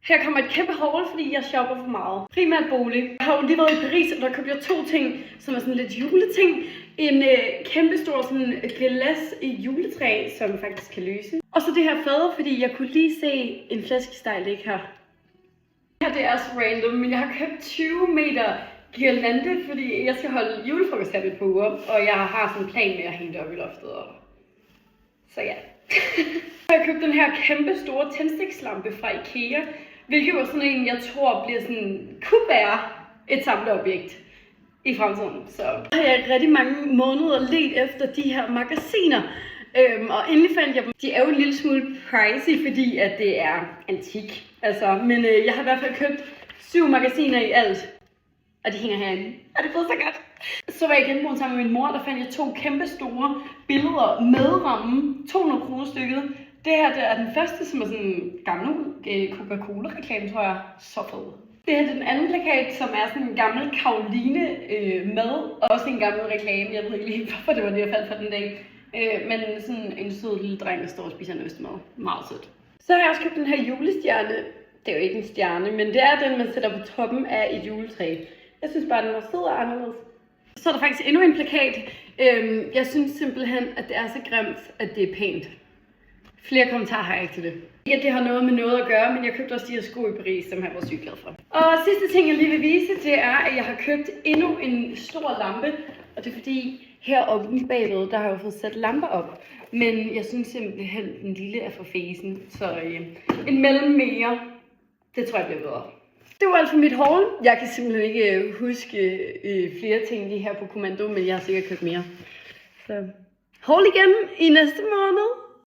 Her kommer et kæmpe haul, fordi jeg shopper for meget. Primært bolig. Jeg har jo lige været i Paris, og der købte jeg 2 ting, som er sådan lidt juleting. En kæmpe stor sådan glas i juletræ, som faktisk kan løse. Og så det her fad, fordi jeg kunne lige se en flæskesteg ligge her. Her det er så random, men jeg har købt 20 meter girlande, fordi jeg skal holde julefrokost her et par uger. Og jeg har sådan en plan med at hænge det op i loftet. Så ja. Jeg har købt den her kæmpe store tændstikslampe fra IKEA. Hvilket var sådan en, jeg tror kunne være et samleobjekt i fremtiden. Så har jeg rigtig mange måneder let efter de her magasiner. Og endelig fandt jeg dem. De er jo en lille smule pricey, fordi at det er antik. Altså, men jeg har i hvert fald købt 7 magasiner i alt. Og de hænger herinde. Og det er så godt. Så var jeg i genbrugen sammen med min mor, der fandt jeg 2 kæmpe store billeder med rammen. 200 kroner stykket. Det her det er den første, som er sådan en gammel Coca-Cola-reklame, tror jeg. Så fed. Det her det er den anden plakat, som er sådan en gammel Karoline med. Og også en gammel reklame. Jeg ved ikke lige, hvorfor det var det, jeg faldt for den dag. Men sådan en sød lille dreng, der står og spiser en østemad. Meget sødt. Så har jeg også købt den her julestjerne. Det er jo ikke en stjerne, men det er den, man sætter på toppen af et juletræ. Jeg synes bare, den var sød og anderledes. Så er der faktisk endnu en plakat. Jeg synes simpelthen, at det er så grimt, at det er pænt. Flere kommentarer har jeg ikke til det. Ikke at det har noget med noget at gøre, men jeg købte også de her sko i Paris, som jeg var sygt glad for. Og sidste ting, jeg lige vil vise, det er, at jeg har købt endnu en stor lampe. Og det er fordi, heroppe i bagved, der har jeg jo fået sat lamper op. Men jeg synes simpelthen, at den lille er for fesen. Så en mellem mere, det tror jeg bliver bedre. Det var alt for mit haul. Jeg kan simpelthen ikke huske flere ting lige her på kommando, men jeg har sikkert købt mere. Så haul igen i næste måned.